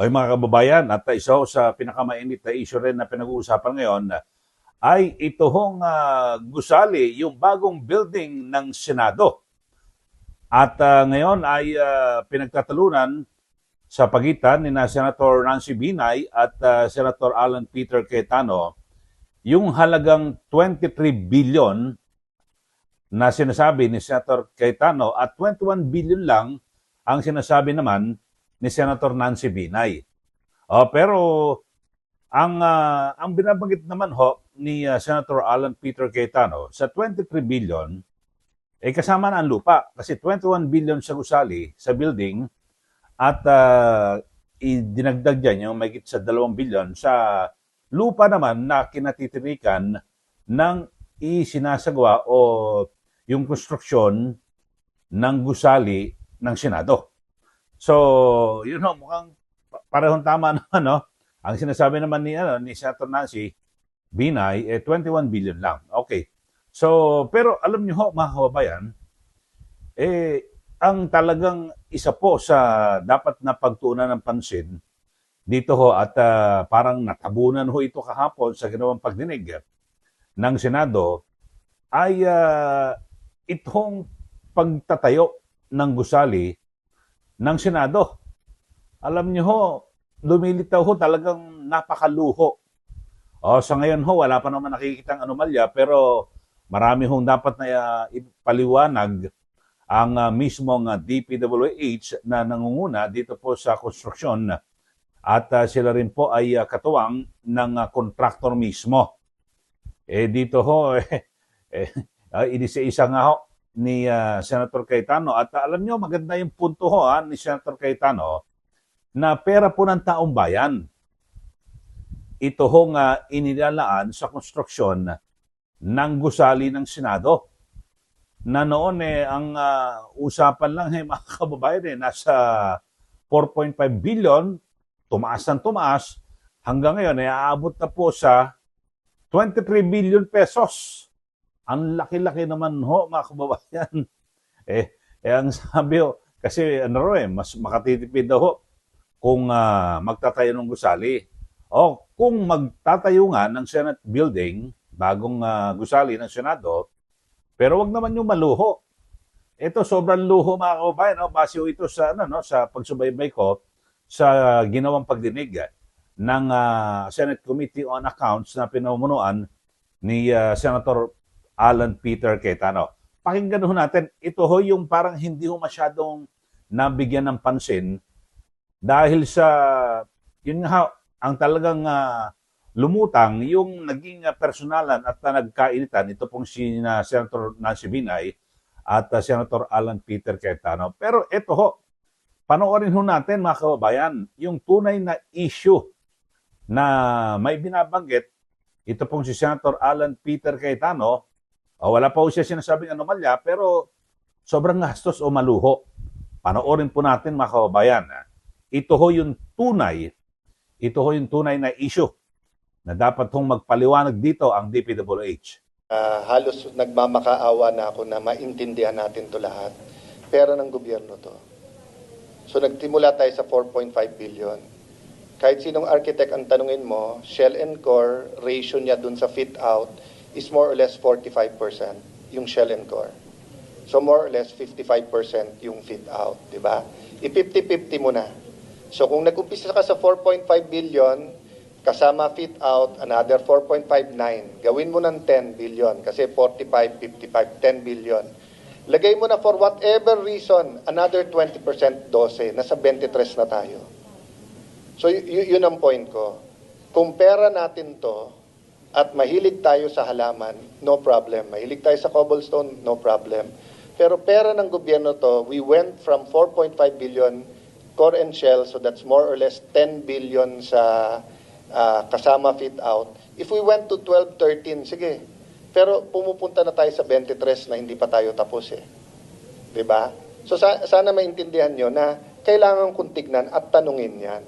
Oy mga kababayan, at isa ho sa pinakamainit na issue rin na pinag-uusapan ngayon ay ito hong gusali, yung bagong building ng Senado. At ngayon ay pinagtatalunan sa pagitan ni na Senator Nancy Binay at Senator Alan Peter Cayetano yung halagang 23 billion na sinasabi ni Senator Cayetano at 21 billion lang ang sinasabi naman ni Senator Nancy Binay. Pero ang binabanggit naman ho ni Senator Alan Peter Cayetano sa 23 billion kasama na ang lupa kasi 21 billion sa gusali sa building at idinagdag diyan yung mahigit sa 2 billion sa lupa naman na kinatitirikan ng isinasagawa o yung konstruksyon ng gusali ng Senado. So, yun ho, mukhang parehong tama naman, no? Ang sinasabi naman ni Senator Nancy Binay, 21 billion lang. Okay. So, pero alam niyo ho, mga kababayan, ang talagang isa po sa dapat na pagtuunan ng pansin dito ho at parang natabunan ho ito kahapon sa ginawang pagdinig ng Senado ay itong pagtatayo ng gusali ng Senado. Alam niyo ho, lumilitaw ho talagang napakaluho. Sa ngayon ho, wala pa naman nakikitang anomalya pero marami hong dapat na ipaliwanag ang mismong DPWH na nangunguna dito po sa konstruksyon at sila rin po ay katuwang ng contractor mismo. Dito ho, inisa-isa nga ho ni Senator Cayetano at alam nyo, maganda yung punto ho ni Senator Cayetano na pera po ng taong bayan. Ito hong inilalaan sa konstruksyon ng gusali ng Senado. Na noon ang usapan lang mga kababayan nasa 4.5 billion, tumaas ng tumaas, hanggang ngayon aabot na po sa 23 billion pesos. Ang laki-laki naman ho mga kababayan. Ang sabi ho, kasi mas makatitipid daw ho kung magtatayo ng gusali. O kung magtatayo nga ng Senate building, bagong gusali ng Senado, pero wag naman yung maluho. Ito sobrang luho mga kababayan, base ito sa sa pagsubaybay ko sa ginawang pagdinig ng Senate Committee on Accounts na pinamumunuan ni Senator Alan Peter Cayetano. Pakinggan ho natin, ito ho yung parang hindi ho masyadong nabigyan ng pansin dahil sa yun nga ang talagang lumutang yung naging personalan at nagkainitan ito pong si Senator Nancy Binay at Senator Alan Peter Cayetano. Pero ito ho, panoorin ho natin mga kababayan, yung tunay na issue na may binabanggit, ito pong si Senator Alan Peter Cayetano, wala pa ho siya sinasabing anomalya, pero sobrang gastos o maluho. Panoorin po natin mga kababayan. Ito ho yung tunay na issue na dapat hong magpaliwanag dito ang DPWH. Halos nagmamakaawa na ako na maintindihan natin to lahat. Pera ng gobyerno to. So nagtimula tayo sa 4.5 billion. Kahit sinong architect ang tanungin mo, shell and core, ratio niya dun sa fit out is more or less 45% yung shell and core. So more or less 55% yung fit out, di ba? I-50-50 mo na. So kung nag-umpisa ka sa 4.5 billion, kasama fit out, another 4.59. Gawin mo ng 10 billion kasi 45, 55, 10 billion. Lagay mo na for whatever reason, another 20%, 12. Nasa 23 na tayo. So yun ang point ko. Kung pera natin to at mahilig tayo sa halaman, no problem. Mahilig tayo sa cobblestone, no problem. Pero pera ng gobyerno to, we went from 4.5 billion core and shell, so that's more or less 10 billion sa kasama fit out. If we went to 12, 13, sige. Pero pumupunta na tayo sa 23 na hindi pa tayo tapos eh. 'Di ba? So sana maintindihan nyo na kailangan kong tignan at tanungin 'yan.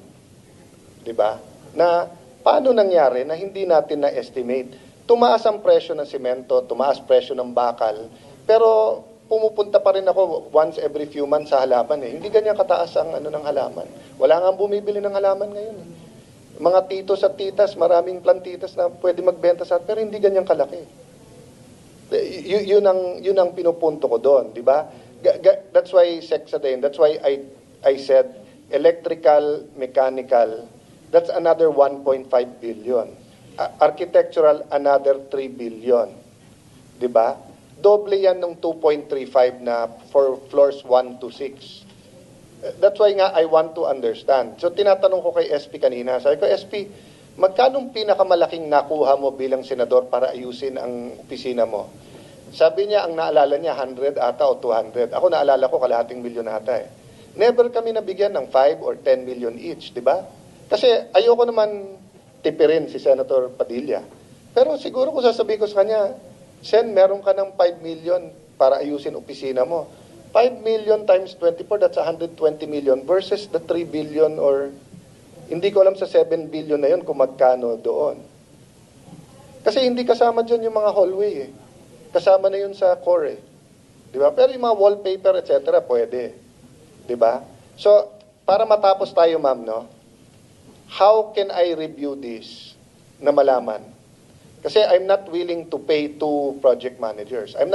'Di ba? Na paano nangyari na hindi natin na-estimate? Tumaas ang presyo ng semento, tumaas presyo ng bakal, pero pumupunta pa rin ako once every few months sa halaman eh. Hindi ganyan kataas ang ano ng halaman. Wala nga bumibili ng halaman ngayon eh. Mga titos at titas, maraming plantitas na pwede magbenta sa atin, pero hindi ganyan kalaki. Yun ang pinupunto ko doon, di ba? That's why Sexadane, that's why I said electrical, mechanical, that's another 1.5 billion. Architectural, another 3 billion. Di ba? Doble yan ng 2.35 na for floors 1 to 6. That's why nga I want to understand. So tinatanong ko kay SP kanina, sabi ko, SP, magkanong pinakamalaking nakuha mo bilang senador para ayusin ang opisina mo? Sabi niya, ang naalala niya, 100 ata o 200. Ako naalala ko, kalahating milyon ata eh. Never kami nabigyan ng 5 or 10 million each, di ba? Kasi ayoko naman tipirin si Senator Padilla. Pero siguro kung sasabihin ko sa kanya, Sen, meron ka ng 5 million para ayusin opisina mo. 5 million times 24, that's 120 million versus the 3 billion or hindi ko alam sa 7 billion na yun kung magkano doon. Kasi hindi kasama dyan yung mga hallway eh. Kasama na yun sa core eh. Di ba? Pero yung mga wallpaper, etc. pwede. Di ba? So, para matapos tayo, ma'am, no? How can I review this na malaman? Kasi I'm not willing to pay 2 project managers. I'm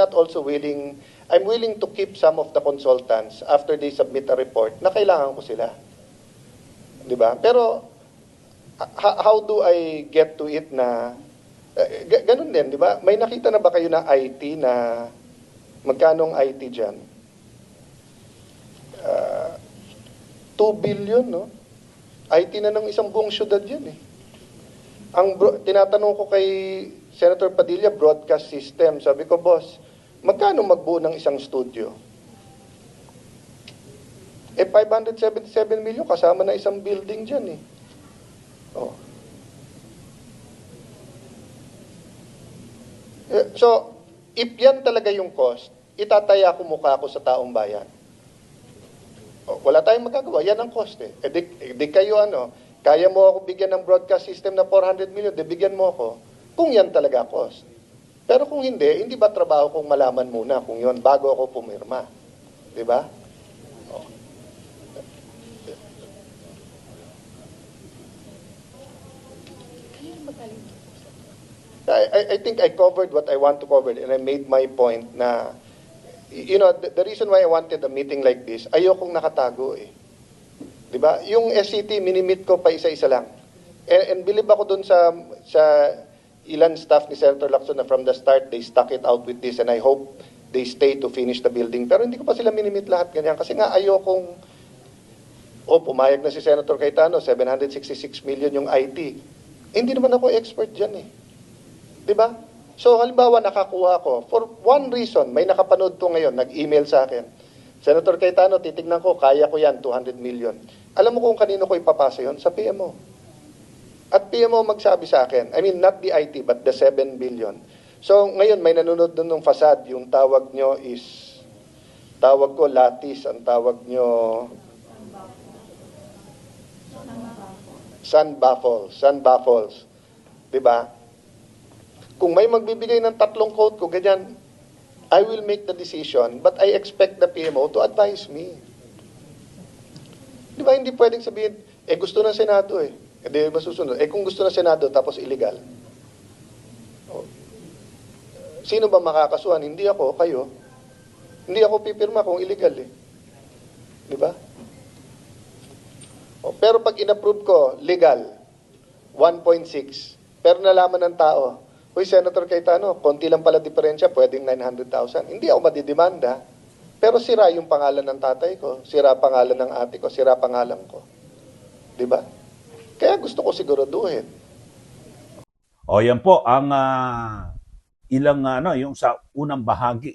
willing to keep some of the consultants after they submit a report na kailangan ko sila. Di ba? Pero, how do I get to it na, ganun din, di ba? May nakita na ba kayo na IT na, magkanong IT dyan? 2 billion, no? IT na ng isang buong syudad yan eh. Tinatanong ko kay Senator Padilla, broadcast system. Sabi ko, boss, magkano magbuo ng isang studio? 577 million, kasama na isang building dyan eh. Oh. So, if yan talaga yung cost, itataya ko mukha ko sa taong bayan. Wala tayong magagawa. Yan ang cost eh. Di kayo kaya mo ako bigyan ng broadcast system na 400 million, bigyan mo ako. Kung yan talaga cost. Pero kung hindi ba trabaho kong malaman muna kung yon bago ako pumirma? Di ba? I think I covered what I want to cover and I made my point na the reason why I wanted a meeting like this, ayokong nakatago eh. 'Di ba? Yung SCT minimit ko pa isa-isa lang. And believe ako dun sa ilan staff ni Senator Lacson na from the start they stuck it out with this and I hope they stay to finish the building. Pero hindi ko pa sila minimit lahat ganyan kasi nga ayokong pumayag na si Senator Cayetano, 766 million yung IT. Hindi naman ako expert diyan eh. 'Di ba? So, halimbawa, nakakuha ko. For one reason, may nakapanood po ngayon, nag-email sa akin. Senator Cayetano, titignan ko, kaya ko yan, 200 million. Alam mo kung kanino ko ipapasa yon? Sa PMO. At PMO magsabi sa akin, I mean, not the IT, but the 7 billion. So, ngayon, may nanonood nun ng facade. Yung tawag nyo is, tawag ko lattice, ang tawag nyo sun baffles. Diba? Kung may magbibigay ng 3 quote ko, ganyan, I will make the decision, but I expect the PMO to advise me. Di ba, hindi pwedeng sabihin, gusto ng Senado eh. Hindi ba susunod? Kung gusto ng Senado, tapos illegal. Sino ba makakasuhan? Hindi ako, kayo. Hindi ako pipirma kung illegal eh. Di ba? Pero pag inapprove ko, legal, 1.6. Pero nalaman ng tao, Uy, Senator Cayetano, konti lang pala diferensya, pwedeng 900,000. Hindi ako madidemanda, pero sira yung pangalan ng tatay ko, sira pangalan ng ate ko, sira pangalan ko. Di ba? Kaya gusto ko siguraduhin. O yan po ang ilang yung sa unang bahagi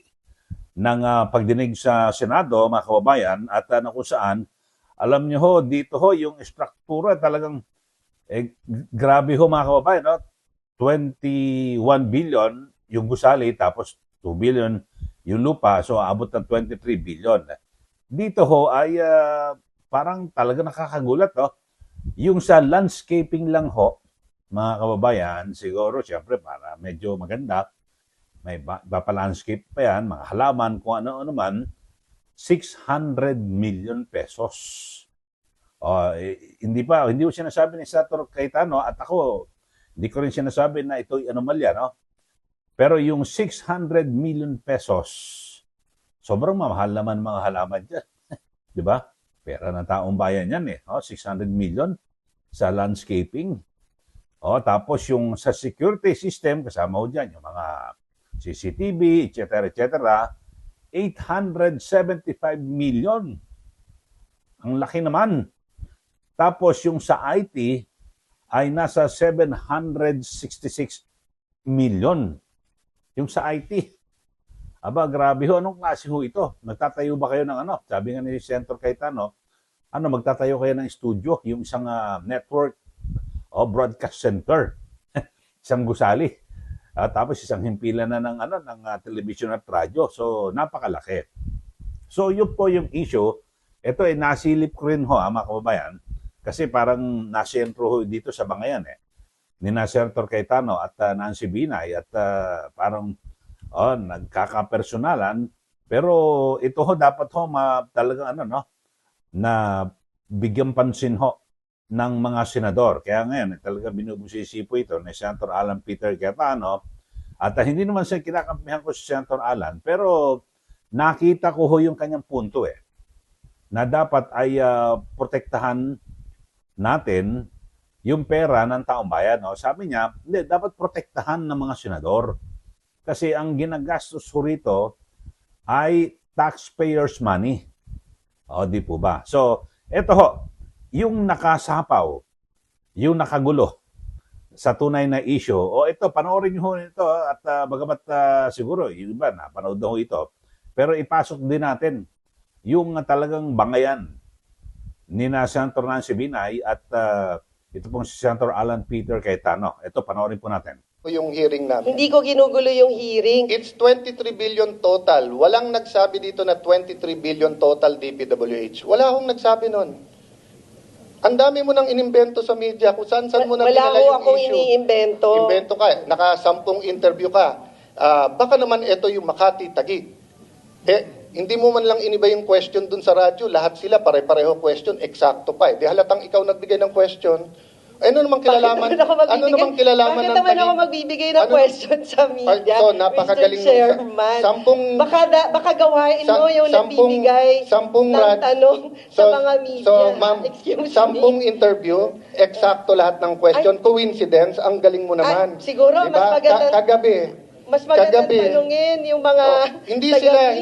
ng pagdinig sa Senado, mga kababayan, at kung saan, alam niyo ho, dito ho, yung struktura talagang grabe ho, mga kababayan, no? 21 billion yung gusali, tapos 2 billion yung lupa, so abot ng 23 billion. Dito ho ay parang talaga nakakagulat, no? Yung sa landscaping lang ho, mga kababayan, siguro siyempre para medyo maganda, may landscape pa yan, mga halaman, kung ano-ano man, 600 million pesos. Hindi ko sinasabi ni Senator Cayetano at ako, hindi ko rin sinasabi na ito'y anomalya, no? Pero yung 600 million pesos, sobrang mamahal naman mga halaman dyan. Di ba? Pera ng taong bayan yan 600 million sa landscaping. Tapos yung sa security system, kasama ho dyan yung mga CCTV, etc., etc., 875 million. Ang laki naman. Tapos yung sa IT ay nasa 766 million. Yung sa IT. Aba, grabe ho. Anong klase ho ito? Nagtatayo ba kayo ng ano? Sabi nga ni Senator Cayetano, magtatayo kayo ng studio, yung isang network o broadcast center. Isang gusali. Tapos isang himpilan na ng television at radyo. So, napakalaki. So, yun po yung issue. Ito ay nasilip ko rin ho, mga kababayan, kasi parang nasentro ho dito sa bangayan ni Senator Cayetano at Nancy Binay at parang nagkakapersonalan, pero ito ho dapat ho talagang na bigyan pansin ho ng mga senador. Kaya ngayon talaga binubusisi po ito ni Senator Alan Peter Cayetano at hindi naman siya kinakampihan ko si Senator Alan, pero nakita ko ho yung kanyang punto na dapat ay protektahan natin yung pera ng taong bayan. Sabi niya, hindi, dapat protektahan ng mga senador. Kasi ang ginagastos ko rito ay taxpayers' money. Di po ba? So, eto ho, yung nakasapaw, yung nakagulo sa tunay na issue, ito, panoorin nyo ho ito at bagamat siguro, yung iba, napanood na ho ito. Pero ipasok din natin yung talagang bangayan ni Senator Nancy Binay at ito pong si Senator Alan Peter Cayetano. Ito, panoorin po natin. Yung hearing namin. Hindi ko ginugulo yung hearing. It's 23 billion total. Walang nagsabi dito na 23 billion total DPWH. Wala akong nagsabi nun. Ang dami mo nang inimbento sa media kung saan mo nang pinala yung issue. Wala akong iniimbento. Imbento ka. Naka-10 interview ka. Baka naman ito yung Makati, Taguig. Hindi mo man lang iniba yung question dun sa radyo. Lahat sila pare-pareho question. Eksakto pa. Di halatang ikaw nagbigay ng question. Ano namang kilalaman? Ano namang kilalaman ng Bakit naman ako magbibigay ng question sa media, So, napakagaling Mr. Chairman? Baka gawain mo yung nagbibigay ng tanong sa mga media. So, ma'am, 10 interview, eksakto lahat ng question. Coincidence, ang galing mo naman. Siguro, diba? mas magandang... Kagabi. Mas magandang tanungin yung mga hindi sila.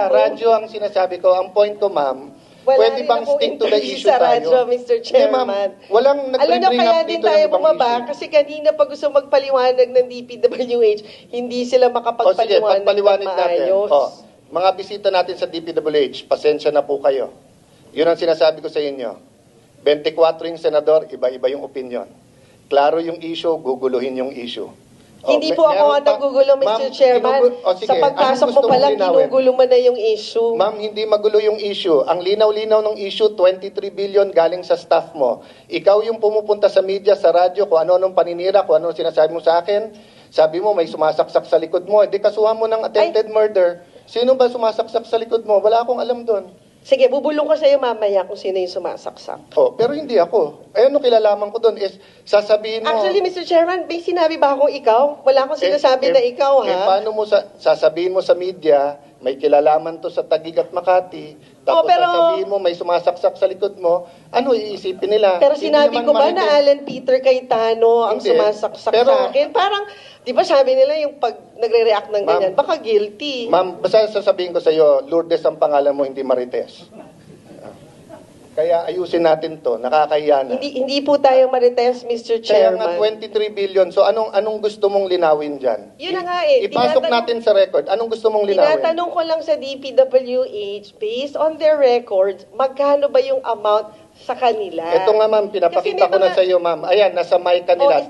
Radyo ang sinasabi ko. Ang point ko, ma'am, pwede bang stick to the issue sa radyo, tayo? Mr. Chairman. Walang Alam nyo, nag-bring kaya up din dito tayo ng ibang bumaba issue. kasi kanina pag gusto magpaliwanag ng DPWH, hindi sila makapagpaliwanag pagpaliwanag ng natin. maayos. Mga bisita natin sa DPWH, pasensya na po kayo. Yun ang sinasabi ko sa inyo. 24 yung senador, iba-iba yung opinion. Klaro yung issue, guguluhin yung issue. Hindi po ako nagugulo, Mr. Chairman. Sa pagpasok ko pa lang, ginugulo mo na yung issue. Ma'am, hindi magulo yung issue. Ang linaw-linaw ng issue, 23 billion galing sa staff mo. Ikaw yung pumupunta sa media, sa radyo, kung ano-anong paninira, kung ano sinasabi mo sa akin. Sabi mo, may sumasaksak sa likod mo. Di kasuhan mo ng attempted murder. Sino ba sumasaksak sa likod mo? Wala akong alam doon. Sige, bubulong ko sa'yo mamaya kung sino yung sumasaksak. Pero hindi ako. Ano kilalaman ko doon is sasabihin mo... Actually, Mr. Chairman, may sinabi ba akong ikaw? Wala akong sinasabi na ikaw, ha? Paano mo sasabihin mo sa media, may kilalaman to sa Taguig at Makati, tapos sasabihin mo may sumasaksak sa likod mo, ano iisipin nila? Pero sinabi ko ba na Alan Peter Cayetano ang sumasaksak sa akin? Parang, di ba sabi nila yung pag nagre-react ng ganyan, baka guilty. Ma'am, basta sasabihin ko sa iyo, Lourdes ang pangalan mo, hindi Marites. Kaya ayusin natin to, nakakahiya na. Hindi po tayo marites, Mr. Chairman. Kaya nga 23 billion, so anong gusto mong linawin dyan? Yun na nga Ipasok natin sa record, anong gusto mong linawin? Tinatanong ko lang sa DPWH, based on their records, magkano ba yung amount sa kanila? Ito nga ma'am, pinapakita ko na sa iyo ma'am. Ayan, nasa mic kanila,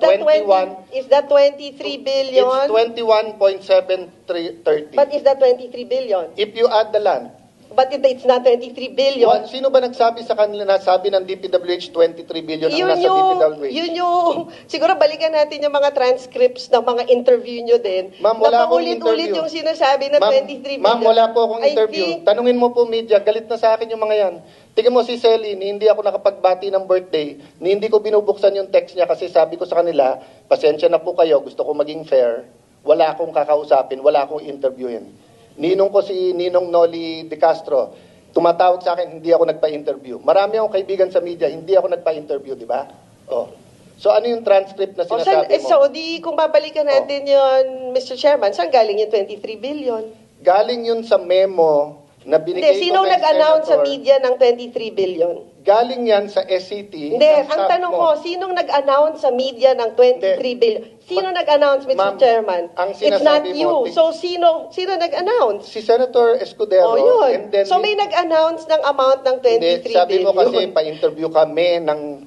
is that 23 billion? It's 21.7330. But is that 23 billion? If you add the land. but it's not 23 billion. Sino ba nagsabi sa kanila na sabi ng DPWH 23 billion ang nasa DPWH? Yun yung, siguro balikan natin yung mga transcripts ng mga interview nyo din. Ma'am, wala akong Napaulit-ulit interview. yung sinasabi na 23 billion. Ma'am, wala po akong I interview. think- Tanungin mo po media, galit na sa akin yung mga yan. Tingnan mo si Celine, hindi ako nakapagbati ng birthday, hindi ko binubuksan yung text niya kasi sabi ko sa kanila, pasensya na po kayo, gusto ko maging fair, wala akong kakausapin, wala akong interviewin. Ninong ko si Ninong Noli De Castro, tumatawag sa akin, hindi ako nagpa-interview. Marami akong kaibigan sa media, hindi ako nagpa-interview, di ba? Oh. So ano yung transcript na sinasabi mo? So, kung babalikan natin yun, Mr. Chairman, saan galing yung 23 billion? Galing yun sa memo na binigay Hindi, sino ko kay nag-announce sa Senator. media ng 23 billion? Galing yan sa SCT. Hindi, ng ang staff tanong mo. ko, sinong nag-announce sa media ng 23 billion? Sino nag-announce, Mr. Ma'am, Chairman? ang It's not sinasabi you. mo, So, sino nag-announce? Si Senator Escudero. Oh, And yun. then, So, may nag-announce ng amount ng 23 hindi, sabi billion. mo kasi pa-interview kami,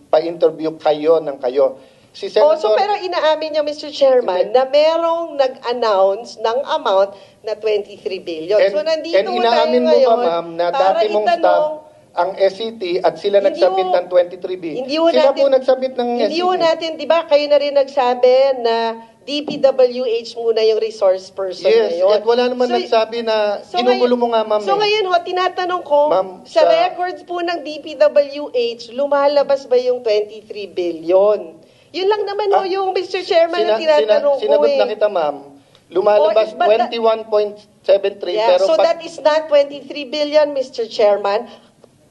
pa-interview kayo ng kayo. Si Senator, So pero inaamin niyo, Mr. Chairman, Hindi. na merong nag-announce ng amount na 23 billion. So nandito and tayo inaamin mo ngayon ba, ma'am, na para dati mong itanong, staff ang SCT at sila Hindi nagsubmit ho- ng 23B. hindi ho Sila natin- po nagsubmit ng hindi SCT. ho natin, di ba, kayo na rin nagsabi na DPWH muna yung resource person Yes, ngayon. at wala naman So, nagsabi na, so ginugulo mo nga, ma'am. So eh. ngayon ho, tinatanong ko, Ma'am, sa sa- records po ng DPWH, lumalabas ba yung 23 billion? Yun lang naman ho yung Mr. Chairman na tinatanong ko Sinagot eh. na kita, ma'am. Lumalabas Oh, but that- 21.73, Yeah, pero so pag- that is not 23 billion, Mr. Chairman.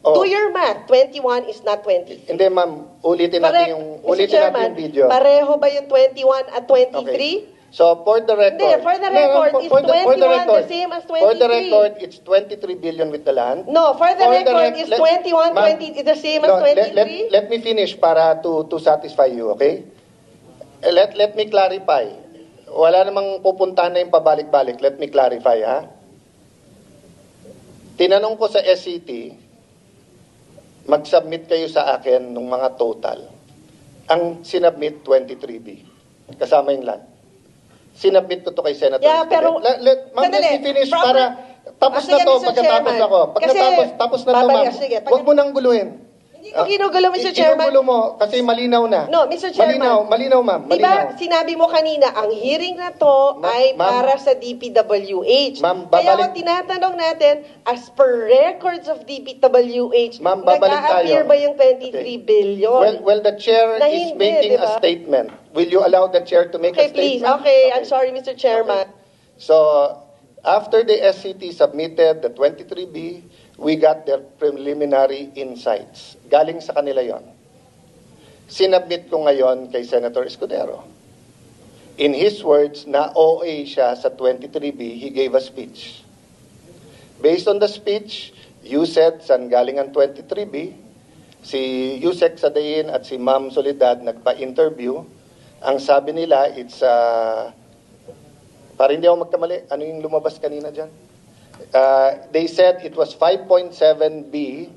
Oh. Do your math. 21 is not 23. Hindi, ma'am. Ulitin Correct. natin yung, Mr. ulitin natin Chairman, yung video. pareho ba yung 21 at 23? Okay. So, for the record... Hindi, for the record, is 21 the same as For the 23? record, it's 23 billion with the land. No, for the record, is let- 21, ma'am, 20 is the same no, as 23? Let me finish para to satisfy you, okay? Let me clarify. Wala namang pupuntahan na yung pabalik-balik. Let me clarify, ha? Tinanong ko sa SCT, mag-submit kayo sa akin ng mga total. Ang sinubmit, 23B. Kasama yung land. Sinubmit ko to kay Senator. Yeah, pero- Ma'am, let Sandali. me finish Proper- para tapos Sige, na to, Mr. pagkatapos Chairman. ako. Kasi Tapos na to, babalik- ma'am. sige, Huwag mo nang guluhin. Hindi ko ginugulo, Mr. Chairman. Ginugulo mo kasi malinaw na. No, Mr. Chairman. Malinaw, ma'am. Di ba, sinabi mo kanina, ang hearing na to ay ma'am, para sa DPWH. Ma'am, Kaya babalik- kung tinatanong natin, as per records of DPWH, Ma'am, babalik nag-a-appear tayo. ba yung 23 billion? Well, the chair Na is hindi, making di ba? a statement. Will you allow the chair to make Okay, a please. statement? Okay, I'm sorry, Mr. Chairman. So, after the SCT submitted the 23B, we got their preliminary insights. Galing sa kanila yon. Sinubmit ko ngayon kay Senator Escudero. In his words, na OA siya sa 23B, he gave a speech. Based on the speech, you said saan galing ang 23B, si Yusek Sadain at si Ma'am Soledad nagpa-interview. Ang sabi nila, it's para hindi ako magkamali, ano yung lumabas kanina dyan? They said it was 5.7B.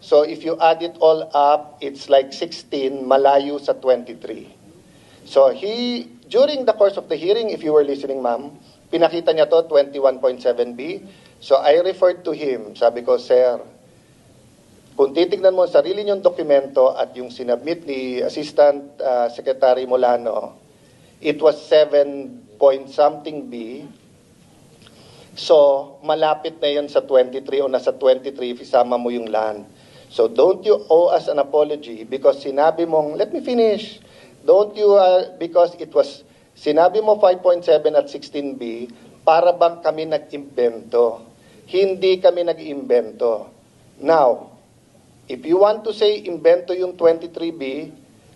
So if you add it all up, it's like 16, malayo sa 23. So during the course of the hearing, if you were listening, ma'am, pinakita niya to 21.7B. So I referred to him. Sabi ko, sir, kung titignan mo ang sarili niyong dokumento at yung sinubmit ni Assistant Secretary Molano, it was 7 point something B. So, malapit na yun sa 23 o nasa 23 if isama mo yung land. So, don't you owe us an apology because sinabi mong, let me finish. Don't you, because it was, sinabi mo 5.7 at 16B, para bang kami nag-imbento. Hindi kami nag-imbento. Now, if you want to say imbento yung 23B,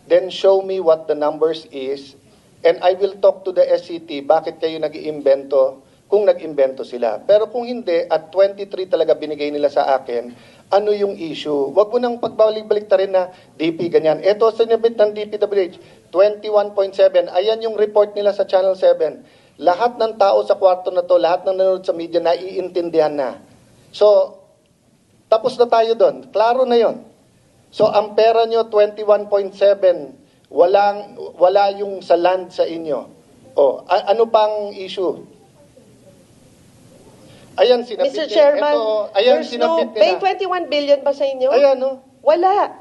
then show me what the numbers is and I will talk to the SCT bakit kayo nag-iimbento kung nag-imbento sila. Pero kung hindi, at 23 talaga binigay nila sa akin, ano yung issue? Huwag mo nang pagbalik-balik ta rin na DP ganyan. Ito, sinabit ng DPWH, 21.7. Ayan yung report nila sa Channel 7. Lahat ng tao sa kwarto na to, lahat ng nanonood sa media, naiintindihan na. So, tapos na tayo doon. Klaro na yon. So, ang pera nyo, 21.7. Wala yung sa land sa inyo. O, ano pang issue? Ayan, sinabit Mr. nila. Chairman, Ito, ayan, there's no, sinabit may nila. 21 billion ba sa inyo? Ayan, no? Wala.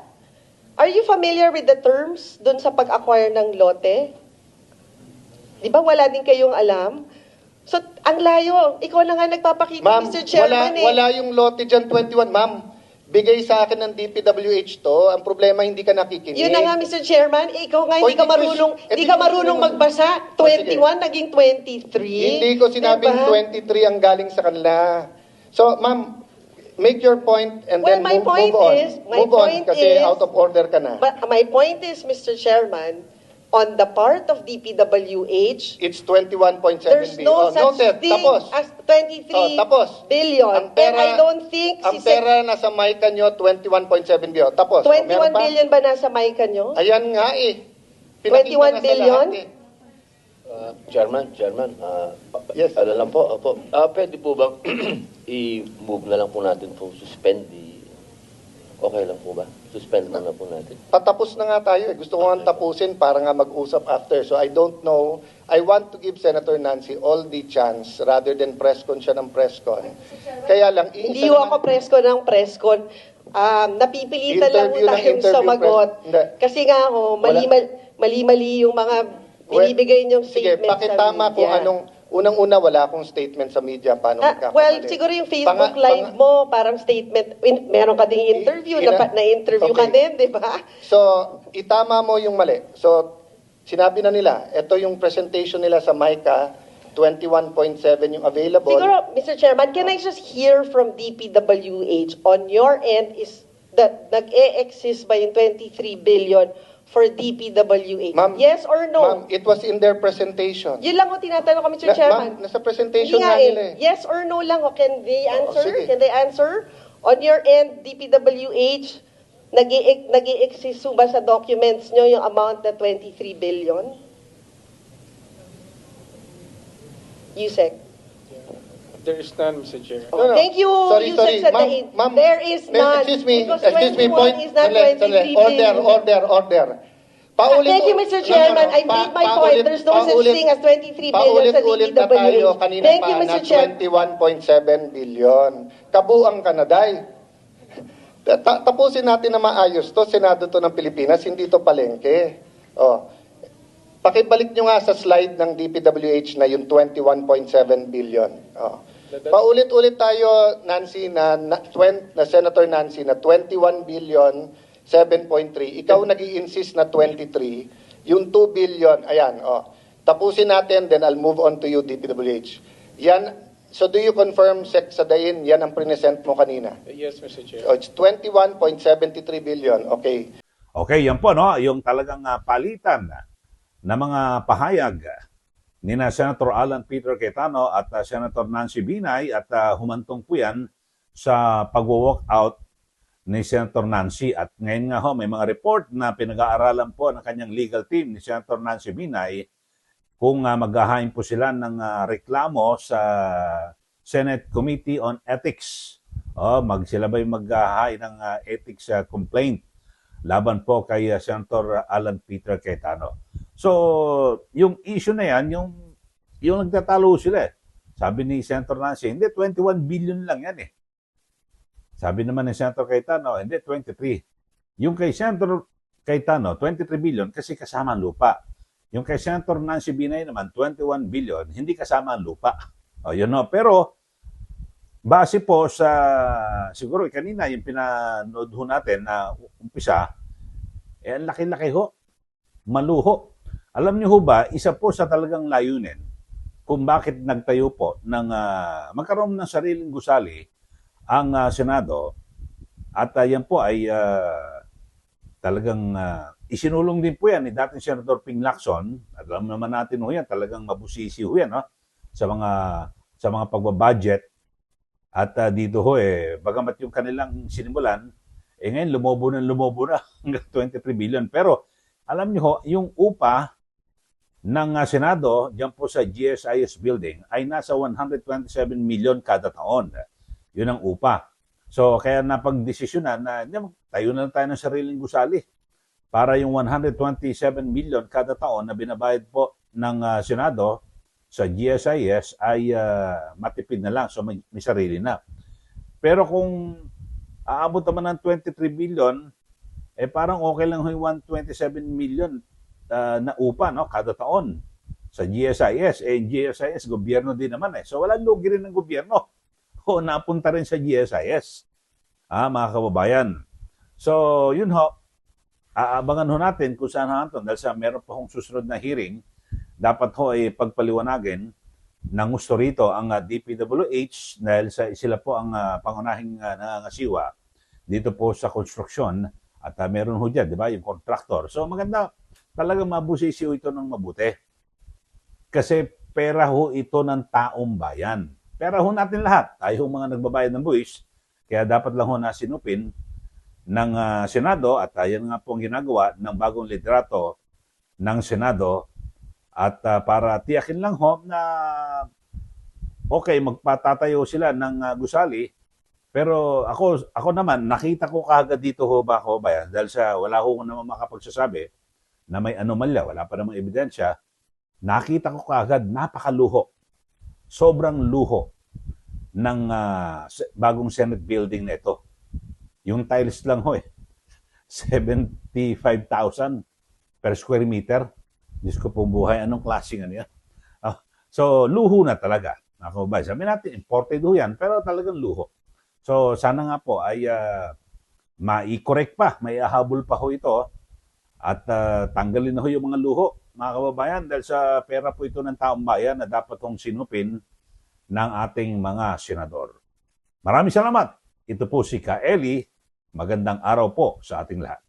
Are you familiar with the terms dun sa pag-acquire ng lote? Di ba wala din kayong alam? So, ang layo. Ikaw na nga nagpapakita, Ma'am, Mr. Chairman. wala yung lote dyan 21. Ma'am, bigay sa akin ng DPWH to. Ang problema, hindi ka nakikinig. Yun na nga, Mr. Chairman. Ikaw nga, hindi O, ka marunong, hindi ka marunong magbasa. 21, naging 23. Hindi ko sinabing Diba? 23 ang galing sa kanila. So, ma'am, make your point and Well, then my move point on. is- my Move on point kasi is- out of order ka na. But my point is, Mr. Chairman, on the part of DPWH, It's 21.7 there's no billion. such Noted. thing Tapos. as 23 Tapos. billion. Ang pera- And I don't think Ang pera nasa mic nyo, 21.7 billion. Tapos. 21 meron pa? billion ba nasa mic nyo? Ayan nga eh. 21 Pinakita na sa billion? lahat eh. Chairman, Yes. ano lang po, opo. Pwede po bang i-move na lang po natin po, suspend okay lang po ba? Suspend na po natin. Patapos na nga tayo eh. Gusto ko nga tapusin para nga mag-usap after. So I don't know. I want to give Senator Nancy all the chance rather than press con siya ng press con. Kaya lang, Hindi ho ako presko ng preskon. Napipilitan lang ho Interview ng tayong interview sumagot. press- Hindi. Kasi nga ho, mali-mali yung mga binibigay niyong Sige, statement pakitama sa kung media. anong, unang-una wala akong statement sa media, paano magkakamali. Well, siguro yung Facebook Live mo, parang statement, meron ka ding interview, na-interview ka Okay. din, di ba? So, itama mo yung mali. So, sinabi na nila, ito yung presentation nila sa MICA, 21.7 yung available. Siguro, Mr. Chairman, can I just hear from DPWH on your end is that nag-e-exist ba yung 23 billion for DPWH? Ma'am, Yes or no? Ma'am, it was in their presentation. Yun lang ko tinatanong ko, Mr. Chairman. Ma'am, nasa presentation Hindi nga nga nila eh. Yes or no lang. O, can they answer? sige. Can they answer? On your end, DPWH, nag-i-exist ba sa documents nyo yung amount na 23 billion? Yusek. There is none, Mr. Chair. No, no. Thank you, Sorry, Yusek sorry. Sadain. Ma'am, There is none. Excuse me, Because excuse me, 21 point. is not Sandali, 23 sandali. billion. Order. Paulit. Thank you, Mr. Chairman. I made my point. There's no such thing as 23 billion sa Paulit-ulit na tayo DPWH. kanina Thank pa you, na Mr. Chairman. 21.7 billion. Kabuang Kanaday. Tapusin natin na maayos to. Senado to ng Pilipinas, hindi to palengke. Oh. Pakibalik nyo nga sa slide ng DPWH na yung 21.7 billion. Oh. Paulit-ulit tayo, Nancy, na Senator Nancy, na 21 billion, 7.3. Ikaw nag-i-insist na 23. Yung 2 billion, ayan, oh. Tapusin natin, then I'll move on to you, DPWH. Yan, so do you confirm, Sec Sadain, yan ang present mo kanina? Yes, Mr. Chair. Oh, it's 21.73 billion, okay. Okay, yan po, no? Yung talagang palitan na mga pahayag ni na Senator Alan Peter Cayetano at Senator Nancy Binay at humantong po yan sa pag-walk out ni Senator Nancy. At ngayon nga ho, may mga report na pinag-aaralan po ng kanyang legal team ni Senator Nancy Binay kung maghahain po sila ng reklamo sa Senate Committee on Ethics. Sila ba'y maghahain ng ethics complaint laban po kay Senator Alan Peter Cayetano. So, yung issue na yan, yung nagtatalo sila eh. Sabi ni Senator Nancy, hindi, 21 billion lang yan eh. Sabi naman ni Senator Cayetano, hindi, 23. Yung kay Senator Cayetano, 23 billion kasi kasama ang lupa. Yung kay Senator Nancy Binay naman, 21 billion, hindi kasama ang lupa. Yun no. Pero, base po sa, siguro kanina yung pinanood ho natin na umpisa, ang laki-laki ho, maluho. Alam niyo ho ba, isa po sa talagang layunin kung bakit nagtayo po ng magkaroon ng sariling gusali ang Senado at yan po ay talagang isinulong din po yan ni dating Senator Ping Lacson. Alam naman natin ho yan, talagang mabusisi ho yan sa mga pagbabudget. At dito ho bagamat yung kanilang sinimulan, ngayon lumobo na hanggang 23 billion. Pero alam niyo ho, yung upa ng Senado, diyan po sa GSIS building, ay nasa 127 million kada taon. Yun ang upa. So, kaya napagdesisyonan na tayo na lang tayo ng sariling gusali para yung 127 million kada taon na binabayad po ng Senado sa GSIS ay matipid na lang. So may sarili na. Pero kung aabot naman ng 23 billion, parang okay lang yung 127 million na upa, no, kada taon sa GSIS. GSIS, gobyerno din naman So walang lugi rin ng gobyerno. O napunta rin sa GSIS. Mga kababayan. So, yun ho. Aabangan ho natin kung saan hanton. Dahil sa meron pa hong susunod na hearing, dapat ho ay pagpaliwanagin ng gusto rito ang DPWH dahil sila po ang pangunahing nangangasiwa dito po sa konstruksyon at meron ho dyan, di ba, yung contractor. So maganda, talagang mabusisiyo ito ng mabuti. Kasi pera ho ito ng taong bayan. Pera ho natin lahat. Tayo ho mga nagbabayad ng buwis, kaya dapat lang ho na sinupin ng Senado at yan nga po ang ginagawa ng bagong liderato ng Senado at para tiyakin lang ho na okay, magpatatayo sila ng gusali pero ako naman nakita ko kaagad dito ho ba yan dahil sa wala ho naman makapagsasabi na may anomalya, wala pa namang ebidensya, nakita ko kaagad napakaluho, sobrang luho ng bagong Senate building na ito. Yung tiles lang ho 75,000 per square meter. Diyos ko pong buhay, anong klaseng ano yan? So, luho na talaga. Sabi natin, imported ho yan, pero talagang luho. So, sana nga po ay mai-correct pa, may ahabol pa ho ito at tanggalin na ho yung mga luho, mga kababayan, dahil sa pera po ito ng taong bayan na dapat hong sinupin ng ating mga senador. Maraming salamat. Ito po si Ka Eli. Magandang araw po sa ating lahat.